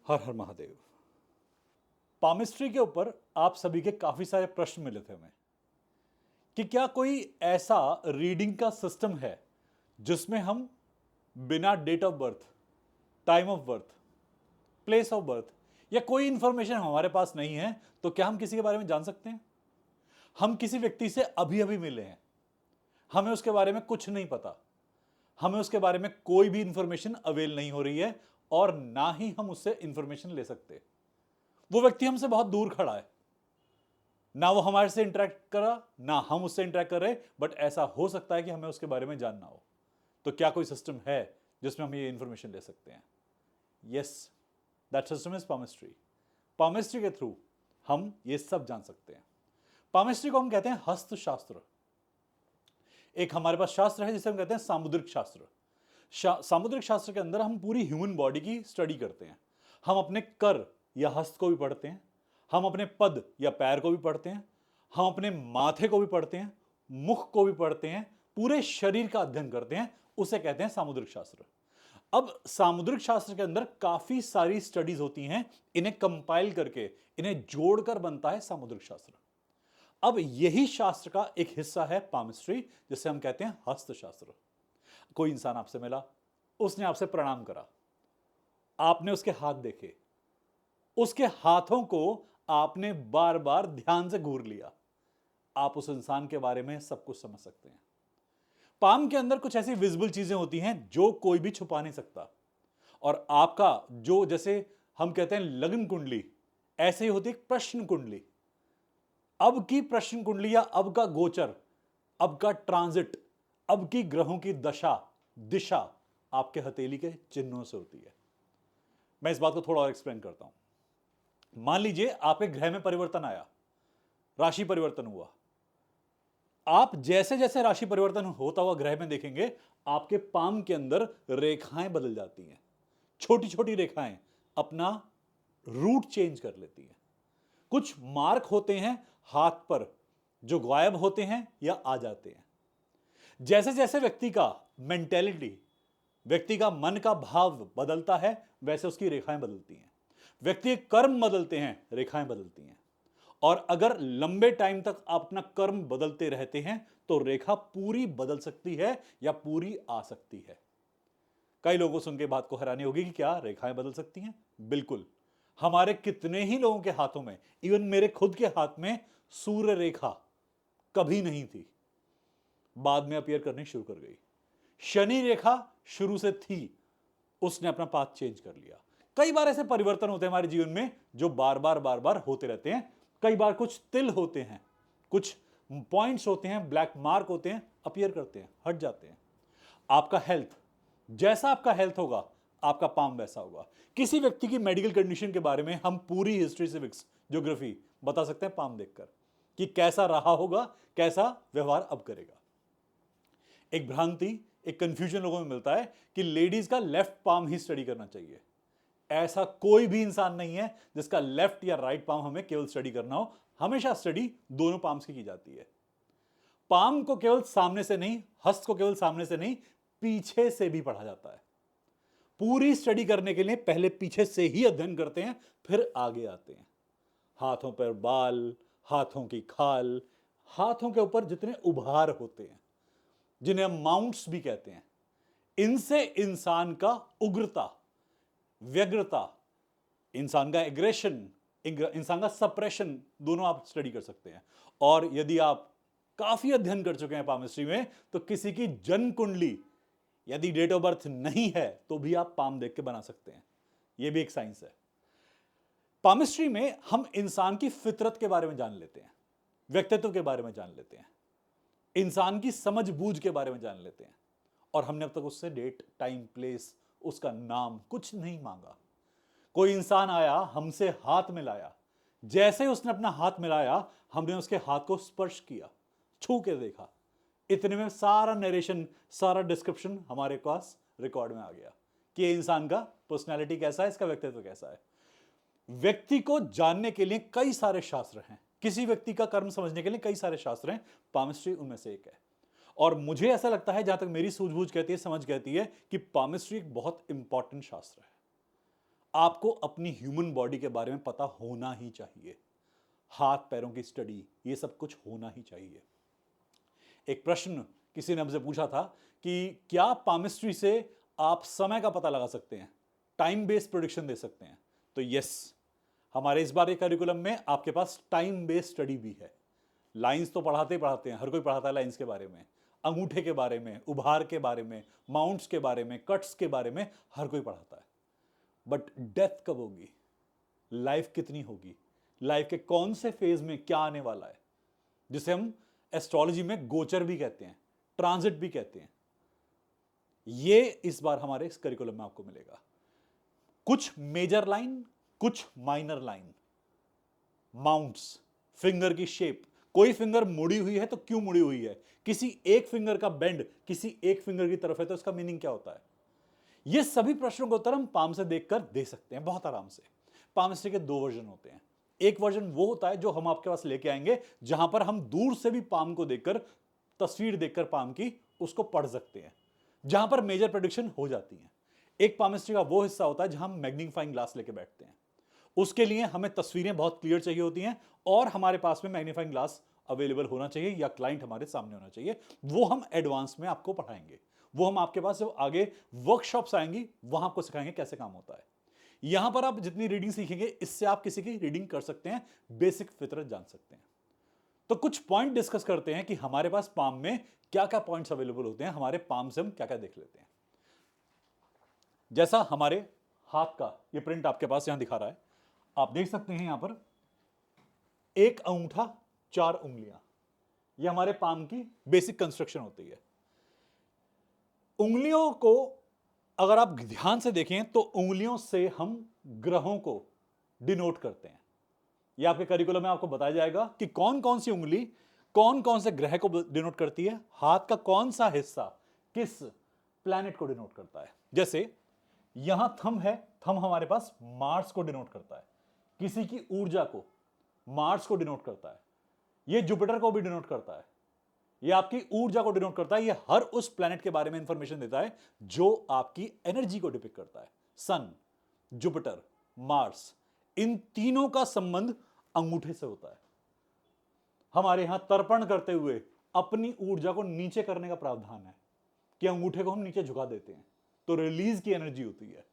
हर हर Mahadev. Palmistry के ऊपर आप सभी के काफी सारे प्रश्न मिले थे हमें कि क्या कोई ऐसा रीडिंग का सिस्टम है जिसमें हम बिना date of birth, time of birth, place of birth या कोई इंफॉर्मेशन हमारे पास नहीं है तो क्या हम किसी के बारे में जान सकते हैं। हम किसी व्यक्ति से अभी अभी मिले हैं, हमें उसके बारे में कुछ नहीं पता, हमें उसके बारे में कोई भी इंफॉर्मेशन अवेल नहीं हो रही है और ना ही हम उससे इंफॉर्मेशन ले सकते। वो व्यक्ति हमसे बहुत दूर खड़ा है, ना वो हमारे से इंटरेक्ट करा ना हम उससे इंटरेक्ट कर रहे, बट ऐसा हो सकता है कि हमें उसके बारे में जानना हो। तो क्या कोई सिस्टम है जिसमें हम ये इंफॉर्मेशन ले सकते हैं? Yes, that system is palmistry. Palmistry के थ्रू हम ये सब जान सकते हैं। पामिस्ट्री को हम कहते हैं हस्तशास्त्र। एक हमारे पास शास्त्र है जिसे हम कहते हैं सामुद्रिक शास्त्र। सामुद्रिक शास्त्र के अंदर हम पूरी ह्यूमन बॉडी की स्टडी करते हैं। हम अपने कर या हस्त को भी पढ़ते हैं, हम अपने पद या पैर को भी पढ़ते हैं, हम अपने माथे को भी पढ़ते हैं, मुख को भी पढ़ते हैं, पूरे शरीर का अध्ययन करते हैं। उसे कहते हैं सामुद्रिक शास्त्र। अब सामुद्रिक शास्त्र के अंदर काफी सारी स्टडीज होती हैं, इन्हें कंपाइल करके इन्हें जोड़कर बनता है सामुद्रिक शास्त्र। अब यही शास्त्र का एक हिस्सा है पामिस्ट्री, जिसे हम कहते हैं हस्तशास्त्र। कोई इंसान आपसे मिला, उसने आपसे प्रणाम करा, आपने उसके हाथ देखे, उसके हाथों को आपने बार बार ध्यान से घूर लिया, आप उस इंसान के बारे में सब कुछ समझ सकते हैं। पाम के अंदर कुछ ऐसी विजिबल चीजें होती हैं जो कोई भी छुपा नहीं सकता, और आपका जो, जैसे हम कहते हैं लग्न कुंडली, ऐसे ही होती है प्रश्न कुंडली। अब की प्रश्न कुंडली या अब का गोचर, अब का ट्रांजिट, अब की ग्रहों की दशा दिशा आपके हथेली के चिन्हों से होती है। मैं इस बात को थोड़ा और एक्सप्लेन करता हूं। मान लीजिए आपके ग्रह में परिवर्तन आया, राशि परिवर्तन हुआ। आप जैसे जैसे राशि परिवर्तन होता हुआ ग्रह में देखेंगे, आपके पाम के अंदर रेखाएं बदल जाती हैं। छोटी छोटी रेखाएं अपना रूट चेंज कर लेती हैं। कुछ मार्क होते हैं हाथ पर जो गायब होते हैं या आ जाते हैं। जैसे जैसे व्यक्ति का मेंटेलिटी, व्यक्ति का मन का भाव बदलता है, वैसे उसकी रेखाएं बदलती हैं। व्यक्ति के कर्म बदलते हैं, रेखाएं बदलती हैं। और अगर लंबे टाइम तक आप अपना कर्म बदलते रहते हैं तो रेखा पूरी बदल सकती है या पूरी आ सकती है। कई लोगों को सुन के बात को हैरानी होगी कि क्या रेखाएं बदल सकती हैं? बिल्कुल। हमारे कितने ही लोगों के हाथों में, इवन मेरे खुद के हाथ में, सूर्य रेखा कभी नहीं थी, बाद में अपीयर करनी शुरू कर गई। शनि रेखा शुरू से थी, उसने अपना पाथ चेंज कर लिया। कई बार ऐसे परिवर्तन होते हैं हमारे जीवन में जो बार बार होते रहते हैं। कई बार कुछ तिल होते हैं, कुछ पॉइंट्स होते हैं, ब्लैक मार्क होते हैं, अपीयर करते हैं, हट जाते हैं। आपका हेल्थ, जैसा आपका हेल्थ होगा आपका पाम वैसा होगा। किसी व्यक्ति की मेडिकल कंडीशन के बारे में हम पूरी हिस्ट्री, सिविक्स, ज्योग्राफी बता सकते हैं पाम देखकर कि कैसा रहा होगा, कैसा व्यवहार अब करेगा। एक भ्रांति, एक कंफ्यूजन लोगों में मिलता है कि लेडीज का लेफ्ट पाम ही स्टडी करना चाहिए। ऐसा कोई भी इंसान नहीं है जिसका लेफ्ट या राइट पाम हमें केवल स्टडी करना हो। हमेशा स्टडी दोनों पाम्स की जाती है। पाम को केवल सामने से नहीं, हस्त को केवल सामने से नहीं, पीछे से भी पढ़ा जाता है। पूरी स्टडी करने के लिए पहले पीछे से ही अध्ययन करते हैं, फिर आगे आते हैं। हाथों पर बाल, हाथों की खाल, हाथों के ऊपर जितने उभार होते हैं, जिन्हें हम माउंट्स भी कहते हैं, इनसे इंसान का उग्रता, व्यग्रता, इंसान का एग्रेशन, इंसान का सप्रेशन, दोनों आप स्टडी कर सकते हैं। और यदि आप काफी अध्ययन कर चुके हैं पामिस्ट्री में, तो किसी की जन्म कुंडली यदि डेट ऑफ बर्थ नहीं है तो भी आप पाम देख के बना सकते हैं। यह भी एक साइंस है। पामिस्ट्री में हम इंसान की फितरत के बारे में जान लेते हैं, व्यक्तित्व के बारे में जान लेते हैं, इंसान की समझ बूझ के बारे में जान लेते हैं। और हमने अब तक उससे डेट, टाइम, प्लेस, उसका नाम कुछ नहीं मांगा। कोई इंसान आया, हमसे हाथ मिलाया, जैसे उसने अपना हाथ मिलाया हमने उसके हाथ को स्पर्श किया, छू के देखा, इतने में सारा नरेशन, सारा डिस्क्रिप्शन हमारे पास रिकॉर्ड में आ गया कि ये इंसान का पर्सनालिटी कैसा है, इसका व्यक्तित्व कैसा है। व्यक्ति को जानने के लिए कई सारे शास्त्र हैं, किसी व्यक्ति का कर्म समझने के लिए कई सारे शास्त्र हैं, पामिस्ट्री उनमें से एक है। और मुझे ऐसा लगता है, जहां तक मेरी सूझबूझ कहती है, समझ कहती है, कि पामिस्ट्री एक बहुत इंपॉर्टेंट शास्त्र है। आपको अपनी ह्यूमन बॉडी के बारे में पता होना ही चाहिए। हाथ पैरों की स्टडी, ये सब कुछ होना ही चाहिए। एक प्रश्न किसी ने हमसे पूछा था कि क्या पामिस्ट्री से आप समय का पता लगा सकते हैं, टाइम बेस्ड प्रेडिक्शन दे सकते हैं? तो यस, हमारे इस बार के करिकुलम में आपके पास टाइम बेस्ड स्टडी भी है। लाइंस तो पढ़ाते ही पढ़ाते हैं, हर कोई पढ़ाता है लाइंस के बारे में, अंगूठे के बारे में, उभार के बारे में, माउंट्स के बारे में, कट्स के बारे में, हर कोई पढ़ाता है। बट डेथ कब होगी, लाइफ कितनी होगी, लाइफ के कौन से फेज में क्या आने वाला है, जिसे हम एस्ट्रोलॉजी में गोचर भी कहते हैं, ट्रांजिट भी कहते हैं, ये इस बार हमारे इस करिकुलम में आपको मिलेगा। कुछ मेजर लाइन, कुछ माइनर लाइन, माउंट्स, फिंगर की शेप, कोई फिंगर मुड़ी हुई है तो क्यों मुड़ी हुई है, किसी एक फिंगर का बेंड किसी एक फिंगर की तरफ है तो इसका मीनिंग क्या होता है। ये सभी प्रश्नों का उत्तर हम पाम से देखकर दे सकते हैं बहुत आराम से। पामिस्ट्री के दो वर्जन होते हैं। एक वर्जन वो होता है जो हम आपके पास लेके आएंगे, जहां पर हम दूर से भी पाम को देखकर, तस्वीर देखकर पाम की, उसको पढ़ सकते हैं, जहां पर मेजर प्रेडिक्शन हो जाती है। एक पामिस्ट्री का वो हिस्सा होता है जहां हम मैग्नीफाइंग ग्लास लेके बैठते हैं। उसके लिए हमें तस्वीरें बहुत क्लियर चाहिए होती हैं और हमारे पास में मैग्नीफाइंग ग्लास अवेलेबल होना चाहिए या क्लाइंट हमारे सामने होना चाहिए। वो हम एडवांस में आपको पढ़ाएंगे, वो हम आपके पास जब आगे वर्कशॉप्स आएंगी वहां आपको सिखाएंगे कैसे काम होता है। यहां पर आप जितनी रीडिंग सीखेंगे इससे आप किसी की रीडिंग कर सकते हैं, बेसिक फितरत जान सकते हैं। तो कुछ पॉइंट डिस्कस करते हैं कि हमारे पास पाम में क्या क्या पॉइंट्स अवेलेबल होते हैं, हमारे पाम से हम क्या क्या देख लेते हैं। जैसा हमारे हाथ का ये प्रिंट आपके पास यहां दिखा रहा है, आप देख सकते हैं यहां पर एक अंगूठा, चार उंगलियां, ये हमारे पाम की बेसिक कंस्ट्रक्शन होती है। उंगलियों को अगर आप ध्यान से देखें तो उंगलियों से हम ग्रहों को डिनोट करते हैं। यह आपके करिकुलम में आपको बताया जाएगा कि कौन कौन सी उंगली कौन कौन से ग्रह को डिनोट करती है, हाथ का कौन सा हिस्सा किस प्लैनेट को डिनोट करता है। जैसे यहां थंब है, थंब हमारे पास मार्स को डिनोट करता है, किसी की ऊर्जा को मार्स को डिनोट करता है, यह जुपिटर को भी डिनोट करता है, यह आपकी ऊर्जा को डिनोट करता है, यह हर उस प्लैनेट के बारे में इंफॉर्मेशन देता है जो आपकी एनर्जी को डिपिक्ट करता है। सन, जुपिटर, मार्स, इन तीनों का संबंध अंगूठे से होता है। हमारे यहां तर्पण करते हुए अपनी ऊर्जा को नीचे करने का प्रावधान है कि अंगूठे को हम नीचे झुका देते हैं तो रिलीज की एनर्जी होती है।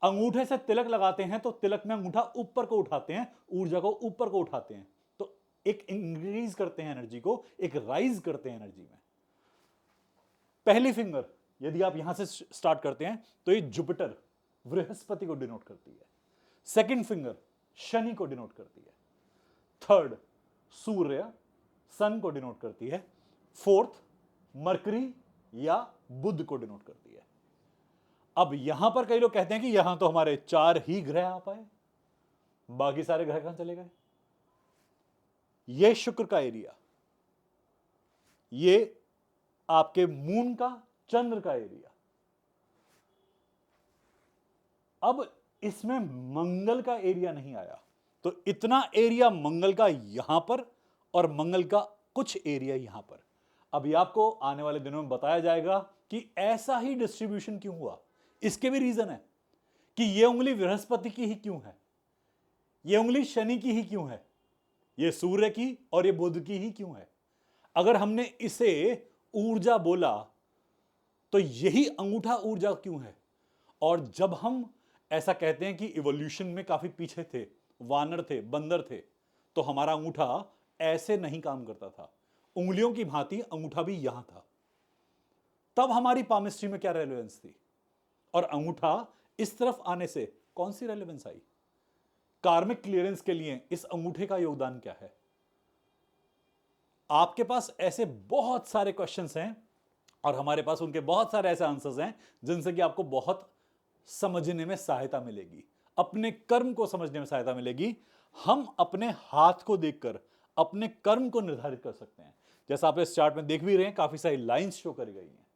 अंगूठे से तिलक लगाते हैं तो तिलक में अंगूठा ऊपर को उठाते हैं, ऊर्जा को ऊपर को उठाते हैं, तो एक इंक्रीज करते हैं एनर्जी को, एक राइज करते हैं एनर्जी में। पहली फिंगर यदि आप यहां से स्टार्ट करते हैं तो ये जुपिटर, बृहस्पति को डिनोट करती है। सेकंड फिंगर शनि को डिनोट करती है। थर्ड सूर्य, सन को डिनोट करती है। फोर्थ मरकरी या बुध को डिनोट करती है। अब यहां पर कई लोग कहते हैं कि यहां तो हमारे चार ही ग्रह आ पाए, बाकी सारे ग्रह कहां चले गए। यह शुक्र का एरिया, ये आपके मून का, चंद्र का एरिया, अब इसमें मंगल का एरिया नहीं आया, तो इतना एरिया मंगल का यहां पर और मंगल का कुछ एरिया यहां पर। अभी आपको आने वाले दिनों में बताया जाएगा कि ऐसा ही डिस्ट्रीब्यूशन क्यों हुआ। इसके भी रीजन है कि यह उंगली बृहस्पति की ही क्यों है, यह उंगली शनि की ही क्यों है, यह सूर्य की और यह बुध की ही क्यों है। अगर हमने इसे ऊर्जा बोला तो यही अंगूठा ऊर्जा क्यों है। और जब हम ऐसा कहते हैं कि इवोल्यूशन में काफी पीछे थे, वानर थे, बंदर थे, तो हमारा अंगूठा ऐसे नहीं काम करता था, उंगलियों की भांति अंगूठा भी यहां था। तब हमारी पामिस्ट्री में क्या रेलेवेंस थी, और अंगूठा इस तरफ आने से कौन सी रेलेवेंस आई। कार्मिक क्लियरेंस के लिए इस अंगूठे का योगदान क्या है। आपके पास ऐसे बहुत सारे क्वेश्चंस हैं और हमारे पास उनके बहुत सारे ऐसे आंसर्स हैं जिनसे कि आपको बहुत समझने में सहायता मिलेगी, अपने कर्म को समझने में सहायता मिलेगी। हम अपने हाथ को देखकर अपने कर्म को निर्धारित कर सकते हैं। जैसा आप इस चार्ट में देख भी रहे हैं, काफी सारी लाइंस शो करी गई हैं।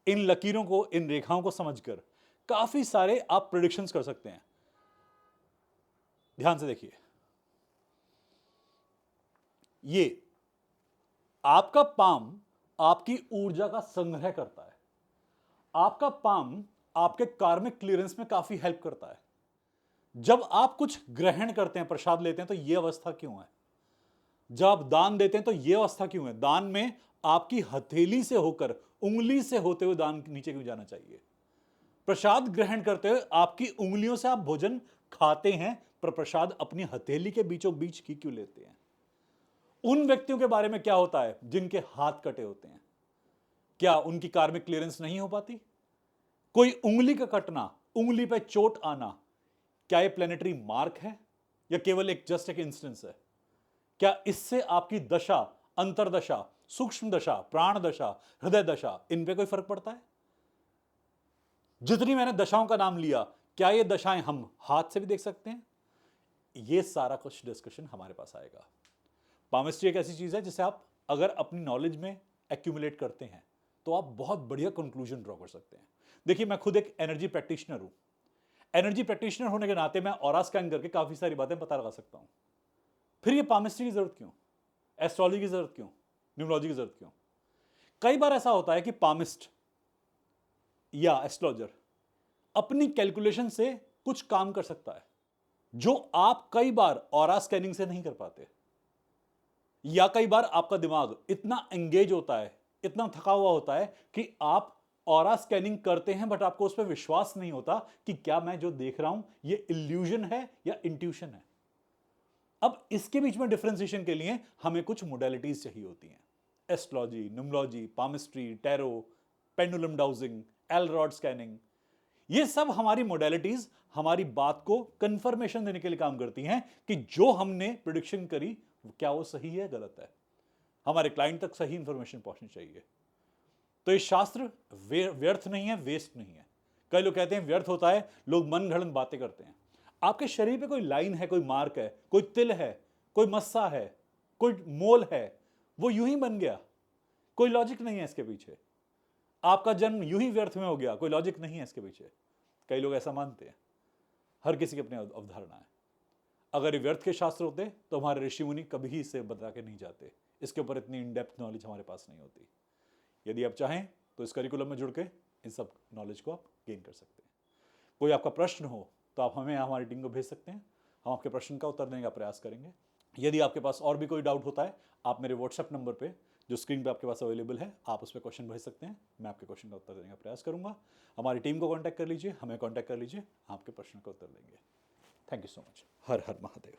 इन लकीरों को, इन रेखाओं को समझकर काफी सारे आप प्रेडिक्शंस कर सकते हैं। ध्यान से देखिए, ये आपका पाम आपकी ऊर्जा का संग्रह करता है। आपका पाम आपके कार्मिक क्लियरेंस में काफी हेल्प करता है। जब आप कुछ ग्रहण करते हैं, प्रसाद लेते हैं, तो यह अवस्था क्यों है? जब आप दान देते हैं तो यह अवस्था क्यों है? दान में आपकी हथेली से होकर, उंगली से होते हुए दान नीचे क्यों जाना चाहिए? प्रसाद ग्रहण करते हुए आपकी उंगलियों से आप भोजन खाते हैं, पर प्रसाद अपनी हथेली के बीचों बीच की क्यों लेते हैं? उन व्यक्तियों के बारे में क्या होता है जिनके हाथ कटे होते हैं? क्या उनकी कार्मिक क्लियरेंस नहीं हो पाती? कोई उंगली का कटना, उंगली पे चोट आना, क्या यह प्लेनेटरी मार्क है या केवल एक जस्ट एक इंस्टेंस है? क्या इससे आपकी दशा, अंतरदशा, सूक्ष्म दशा, प्राण दशा, हृदय दशा, इन पे कोई फर्क पड़ता है? जितनी मैंने दशाओं का नाम लिया, क्या ये दशाएं हम हाथ से भी देख सकते हैं? ये सारा कुछ डिस्कशन हमारे पास आएगा। पामिस्ट्री एक ऐसी चीज है जिसे आप अगर अपनी नॉलेज में एक्यूमुलेट करते हैं तो आप बहुत बढ़िया कंक्लूजन ड्रॉ कर सकते हैं। देखिए, मैं खुद एक एनर्जी प्रैक्टिशनर हूं। एनर्जी प्रैक्टिशनर होने के नाते मैं ऑरा स्कैन करके काफी सारी बातें पता लगा सकता हूं। फिर ये पामिस्ट्री की जरूरत क्यों? एस्ट्रोलॉजी की जरूरत क्यों? न्यूमरोलॉजी की जरूरत क्यों? कई बार ऐसा होता है कि पामिस्ट या एस्ट्रोलॉजर अपनी कैलकुलेशन से कुछ काम कर सकता है जो आप कई बार ऑरा स्कैनिंग से नहीं कर पाते, या कई बार आपका दिमाग इतना एंगेज होता है, इतना थका हुआ होता है कि आप ऑरा स्कैनिंग करते हैं बट आपको उस पर विश्वास नहीं होता कि क्या मैं जो देख रहा हूं ये इल्यूजन है या इंट्यूशन है। अब इसके बीच में डिफरेंशिएशन के लिए हमें कुछ मोडेलिटीज चाहिए होती हैं। Astrology, numerology, palmistry, tarot, pendulum dowsing, L rod scanning, ये सब हमारी मोडेलिटीज हमारी बात को कंफर्मेशन देने के लिए काम करती हैं कि जो हमने प्रिडिक्शन करी क्या वो सही है, गलत है। हमारे क्लाइंट तक सही इंफॉर्मेशन पहुंचनी चाहिए। तो ये शास्त्र व्यर्थ नहीं है, वेस्ट नहीं है। कई लोग कहते हैं व्यर्थ होता है, लोग मन घड़ंत बातें करते हैं। आपके शरीर पे कोई लाइन है, कोई मार्क है, कोई तिल है, कोई मस्सा है, कोई मोल है, वो यूं ही बन गया, कोई लॉजिक नहीं है इसके पीछे। आपका जन्म यूं ही व्यर्थ में हो गया, कोई लॉजिक नहीं है इसके पीछे। कई लोग ऐसा मानते हैं। हर किसी की अपनी अवधारणा है। अगर ये व्यर्थ के शास्त्र होते तो हमारे ऋषि मुनि कभी ही इसे बता के नहीं जाते। इसके ऊपर इतनी इन डेप्थ नॉलेज हमारे पास नहीं होती। यदि आप चाहें तो इस करिकुलम में जुड़ के इन सब नॉलेज को आप गेन कर सकते हैं। कोई आपका प्रश्न हो तो आप हमें हमारी टीम को भेज सकते हैं, हम आपके प्रश्न का उत्तर देने का प्रयास करेंगे। यदि आपके पास और भी कोई डाउट होता है, आप मेरे व्हाट्सएप नंबर पे जो स्क्रीन पे आपके पास अवेलेबल है, आप उस पर क्वेश्चन भेज सकते हैं। मैं आपके क्वेश्चन का उत्तर देने का प्रयास करूंगा। हमारी टीम को कांटेक्ट कर लीजिए, हमें कांटेक्ट कर लीजिए, आपके प्रश्न का उत्तर देंगे। Thank you so much. Her her Mahadev.